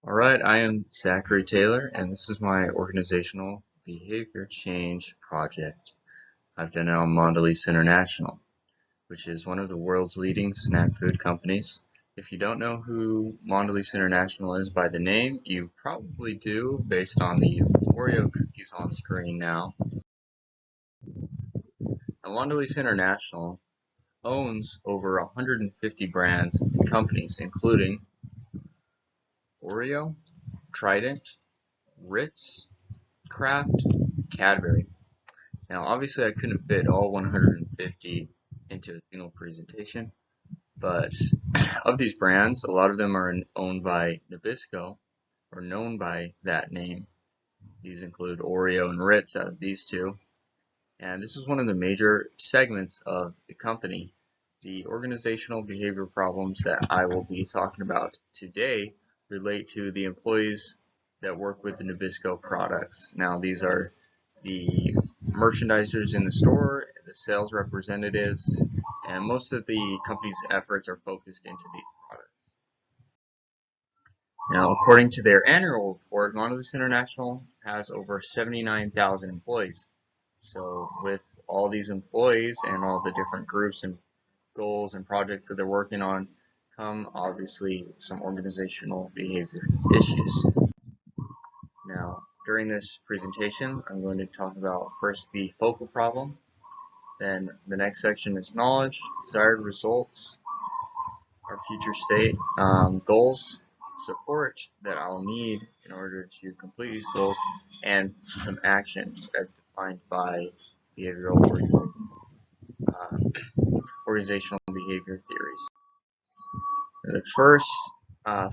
Alright, I am Zachary Taylor, and this is my organizational behavior change project. I've been on Mondelez International, which is one of the world's leading snack food companies. If you don't know who Mondelez International is by the name, you probably do based on the Oreo cookies on screen now. Now, Mondelez International owns over 150 brands and companies, including Oreo, Trident, Ritz, Kraft, Cadbury. Now, obviously, I couldn't fit all 150 into a single presentation, but of these brands, a lot of them are owned by Nabisco, or known by that name. These include Oreo and Ritz out of these two. And this is one of the major segments of the company. The organizational behavior problems that I will be talking about today relate to the employees that work with the Nabisco products. Now, these are the merchandisers in the store, the sales representatives, and most of the company's efforts are focused into these products. Now, according to their annual report, Mondelez International has over 79,000 employees. So with all these employees and all the different groups and goals and projects that they're working on come obviously some organizational behavior issues. Now, during this presentation, I'm going to talk about first the focal problem, then the next section is knowledge, desired results, our future state, goals, support that I'll need in order to complete these goals, and some actions as defined by behavioral organizational behavior theories. The first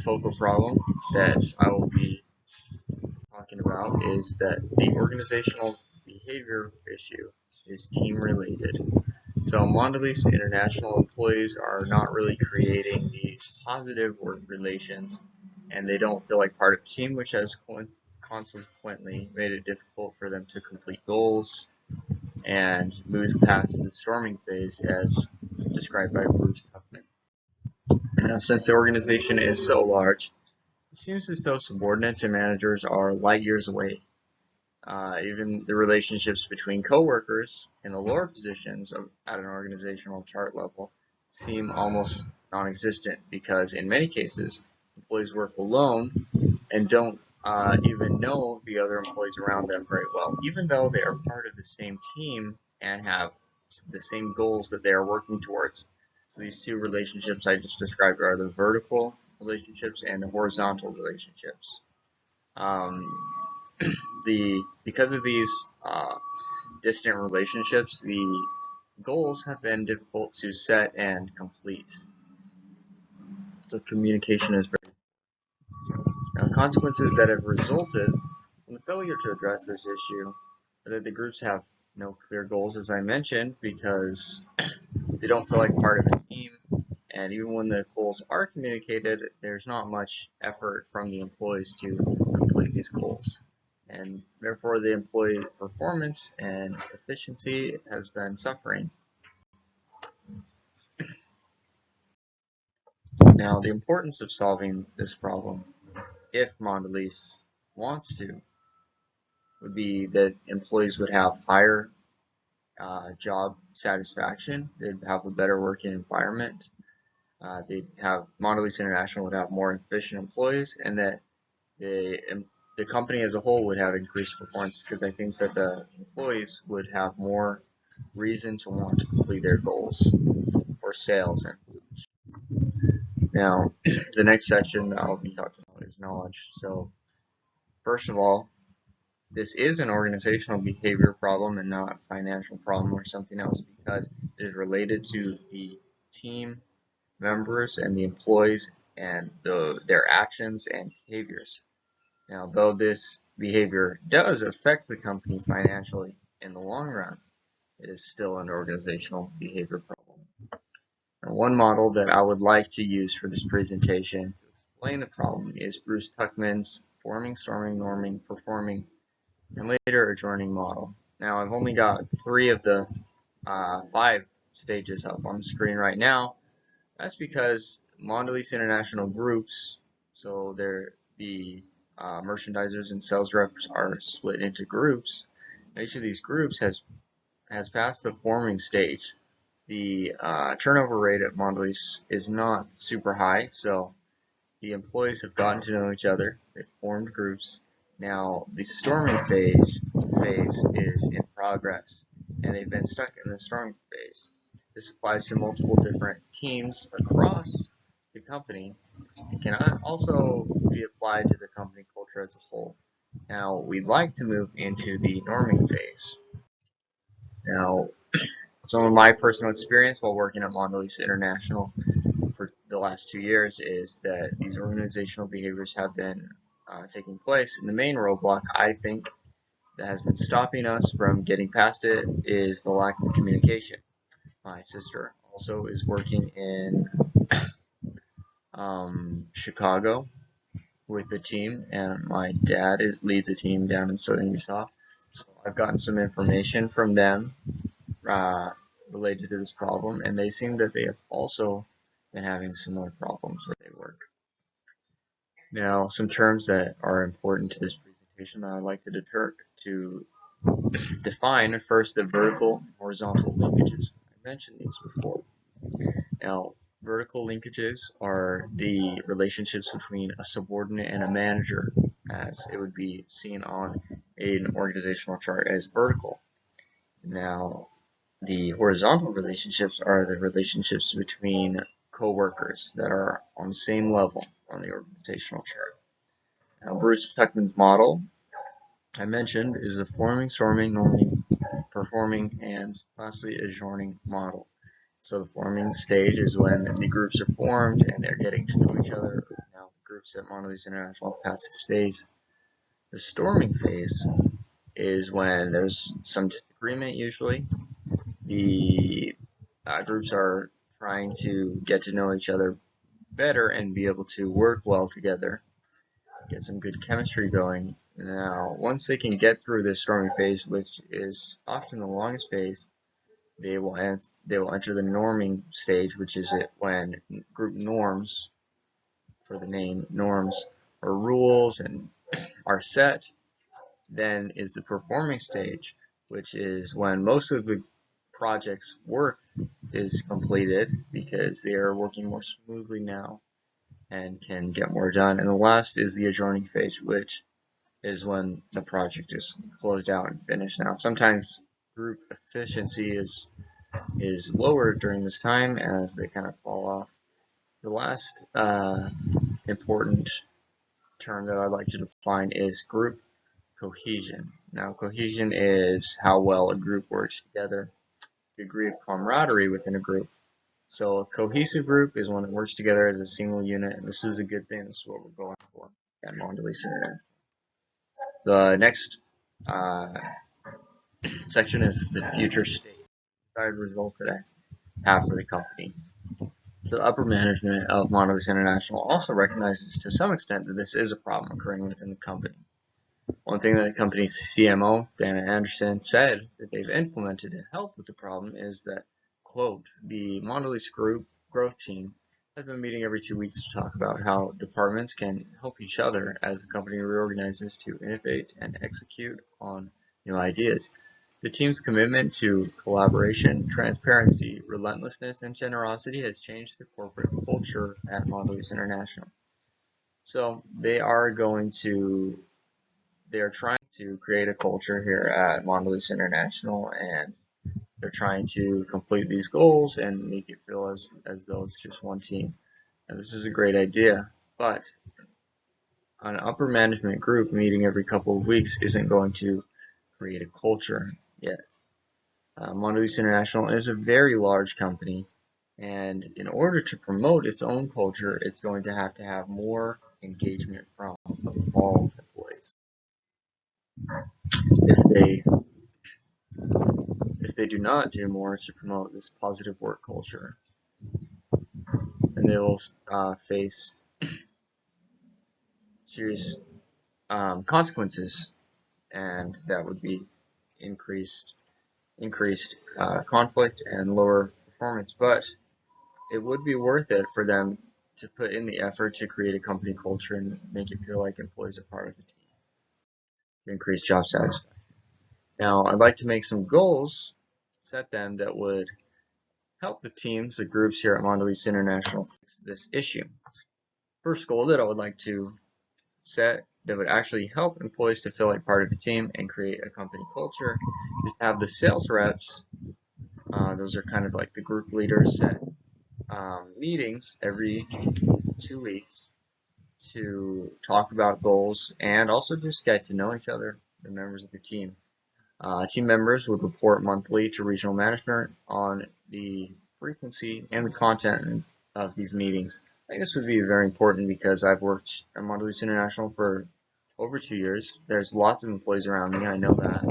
focal problem that I will be talking about is that the organizational behavior issue is team related. So Mondelez International employees are not really creating these positive work relations, and they don't feel like part of the team, which has consequently made it difficult for them to complete goals and move past the storming phase as described by Bruce Tuckman. Now, since the organization is so large, it seems as though subordinates and managers are light years away. Even the relationships between coworkers in the lower positions at an organizational chart level seem almost non-existent because in many cases employees work alone and don't even know the other employees around them very well, even though they are part of the same team and have the same goals that they are working towards. So these two relationships I just described are the vertical relationships and the horizontal relationships. Because of these distant relationships, the goals have been difficult to set and complete. So communication is very important. Now, the consequences that have resulted from the failure to address this issue are that the groups have no clear goals, as I mentioned, because they don't feel like part of a team, and even when the goals are communicated, there's not much effort from the employees to complete these goals. And therefore the employee performance and efficiency has been suffering. Now, the importance of solving this problem, if Mondelez wants to, would be that employees would have higher job satisfaction, they'd have a better working environment, Mondelez International would have more efficient employees, and that the company as a whole would have increased performance, because I think that the employees would have more reason to want to complete their goals for sales and such. Now, the next section that I'll be talking about is knowledge. So, first of all, this is an organizational behavior problem and not a financial problem or something else, because it is related to the team members and the employees and their actions and behaviors. Now, though this behavior does affect the company financially in the long run, it is still an organizational behavior problem. And one model that I would like to use for this presentation to explain the problem is Bruce Tuckman's forming, storming, norming, performing, and later adjourning model. Now, I've only got 3 of the 5 stages up on the screen right now. That's because Mondelez International groups, so the merchandisers and sales reps are split into groups. Each of these groups has passed the forming stage. The turnover rate at Mondelez is not super high, so the employees have gotten to know each other. They've formed groups. Now the storming phase is in progress, and they've been stuck in the storming phase. This applies to multiple different teams across the company. It can also be applied to the company culture as a whole. Now, we'd like to move into the norming phase. Now, some of my personal experience while working at Mondelez International for the last 2 years is that these organizational behaviors have been taking place. And the main roadblock, I think, that has been stopping us from getting past it is the lack of communication. My sister also is working in Chicago with the team, and my dad leads a team down in southern Utah. So I've gotten some information from them related to this problem, and they seem that they have also been having similar problems where they work. Now, some terms that are important to this presentation that I'd like to define. First, the vertical and horizontal linkages. I mentioned these before. Now, vertical linkages are the relationships between a subordinate and a manager, as it would be seen on an organizational chart as vertical. Now, the horizontal relationships are the relationships between coworkers that are on the same level on the organizational chart. Now, Bruce Tuckman's model, I mentioned, is the forming, storming, norming, performing, and lastly, adjourning model. So the forming stage is when the groups are formed and they're getting to know each other. Now the groups at Mondelez International pass this phase. The storming phase is when there's some disagreement usually. The groups are trying to get to know each other better and be able to work well together, get some good chemistry going. Now, once they can get through this storming phase, which is often the longest phase, they will enter the norming stage, which is when group norms, for the name norms, or rules and are set. Then is the performing stage, which is when most of the project's work is completed because they are working more smoothly now and can get more done. And the last is the adjourning phase, which is when the project is closed out and finished. Now, sometimes group efficiency is lower during this time as they kind of fall off. The last important term that I'd like to define is group cohesion. Now, cohesion is how well a group works together, degree of camaraderie within a group. So a cohesive group is one that works together as a single unit, and this is a good thing. This is what we're going for at Mondelez International. The next section is the future state, desired result that I have for the company. The upper management of Mondelez International also recognizes to some extent that this is a problem occurring within the company. One thing that the company's CMO, Dana Anderson, said that they've implemented to help with the problem is that, quote, the Mondelez Group growth team has been meeting every 2 weeks to talk about how departments can help each other as the company reorganizes to innovate and execute on new ideas. The team's commitment to collaboration, transparency, relentlessness, and generosity has changed the corporate culture at Mondelez International. So they are trying to create a culture here at Mondelez International, and they're trying to complete these goals and make it feel as though it's just one team. And this is a great idea, but an upper management group meeting every couple of weeks isn't going to create a culture yet. Mondelez International is a very large company, and in order to promote its own culture, it's going to have more engagement from all employees. If they do not do more to promote this positive work culture, then they will face serious consequences, and that would be increased conflict and lower performance. But it would be worth it for them to put in the effort to create a company culture and make it feel like employees are part of the team to increase job satisfaction. Now, I'd like to make some goals, set them that would help the teams, the groups here at Mondelez International fix this issue. First goal that I would like to set that would actually help employees to feel like part of the team and create a company culture is to have the sales reps, those are kind of like the group leaders, set meetings every 2 weeks to talk about goals and also just get to know each other, the members of the team. Team members would report monthly to regional management on the frequency and the content of these meetings. I think this would be very important because I've worked at Mondelez International for over 2 years. There's lots of employees around me, I know that,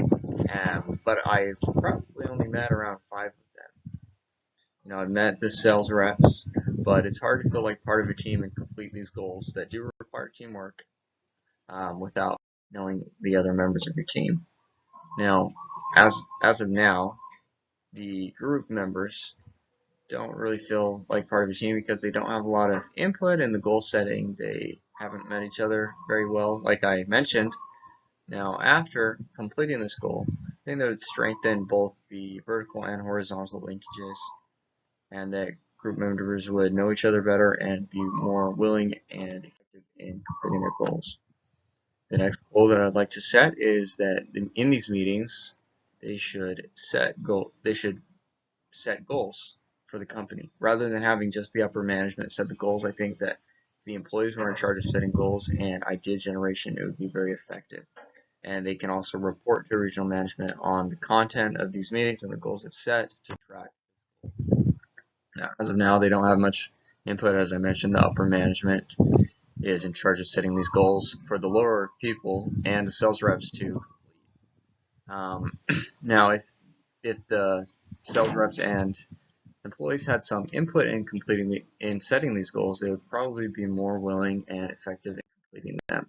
but I've probably only met around 5 of them. I've met the sales reps, but it's hard to feel like part of a team and complete these goals that do require teamwork without knowing the other members of your team. Now, as of now, the group members don't really feel like part of a team because they don't have a lot of input in the goal setting. They haven't met each other very well, like I mentioned. Now, after completing this goal, I think that would strengthen both the vertical and horizontal linkages, and that group members would know each other better and be more willing and effective in completing their goals. The next goal that I'd like to set is that in these meetings, they should set goals for the company rather than having just the upper management set the goals. I think that the employees were in charge of setting goals and idea generation, it would be very effective. And they can also report to regional management on the content of these meetings and the goals they've set to track. Now, as of now, they don't have much input. As I mentioned, the upper management is in charge of setting these goals for the lower people and the sales reps to now, if the sales reps and employees had some input in setting these goals, they would probably be more willing and effective in completing them.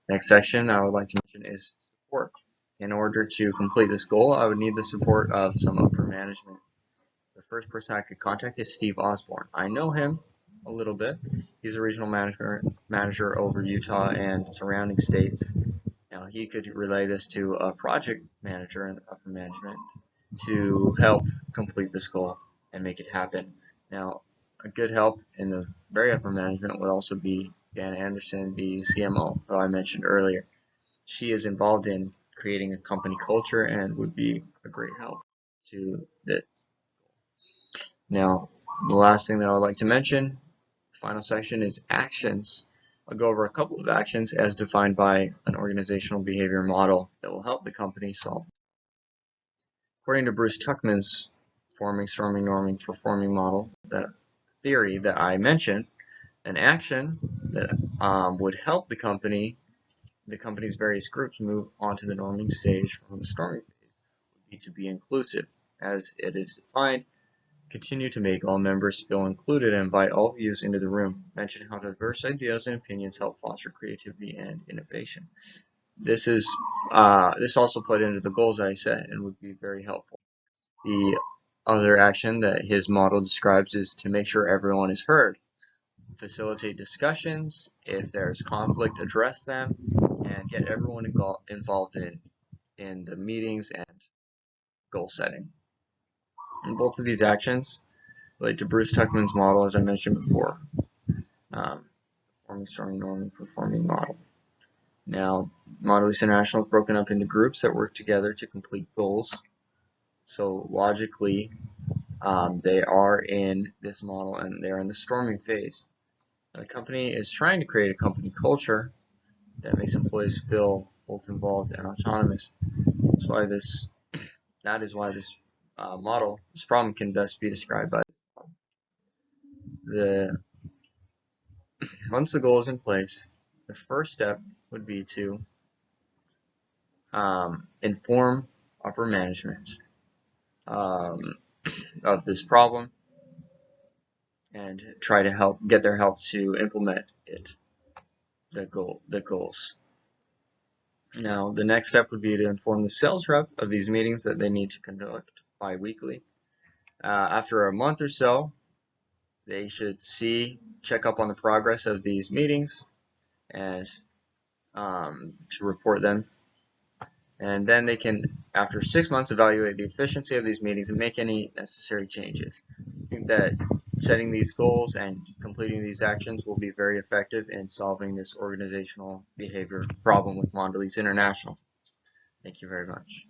Next section I would like to mention is support. In order to complete this goal, I would need the support of some upper management. The first person I could contact is Steve Osborne. I know him a little bit. He's a regional manager over Utah and surrounding states. Now, he could relay this to a project manager in the upper management to help complete this goal and make it happen. Now, a good help in the very upper management would also be Dan Anderson, the CMO, who I mentioned earlier. She is involved in creating a company culture and would be a great help to this. Now, the last thing that I would like to mention, final section, is actions. I'll go over a couple of actions as defined by an organizational behavior model that will help the company solve. According to Bruce Tuckman's forming, storming, norming, performing model, that theory that I mentioned, an action that would help the company's various groups move onto the norming stage from the storming phase would be to be inclusive. As it is defined, continue to make all members feel included and invite all views into the room. Mention how diverse ideas and opinions help foster creativity and innovation. This also played into the goals that I set and would be very helpful. The other action that his model describes is to make sure everyone is heard. Facilitate discussions. If there's conflict, address them, and get everyone involved in the meetings and goal setting. And both of these actions relate to Bruce Tuckman's model, as I mentioned before. Forming, storming, norming, performing model. Now, Mondelez International is broken up into groups that work together to complete goals. So logically, they are in this model and they're in the storming phase. The company is trying to create a company culture that makes employees feel both involved and autonomous. That is why this problem can best be described by once the goal is in place, the first step would be to inform upper management of this problem and try to get their help to implement the goals. Now, the next step would be to inform the sales rep of these meetings that they need to conduct bi-weekly. After a month or so, they should check up on the progress of these meetings and to report them. And then they can, after 6 months, evaluate the efficiency of these meetings and make any necessary changes. I think that setting these goals and completing these actions will be very effective in solving this organizational behavior problem with Mondelez International. Thank you very much.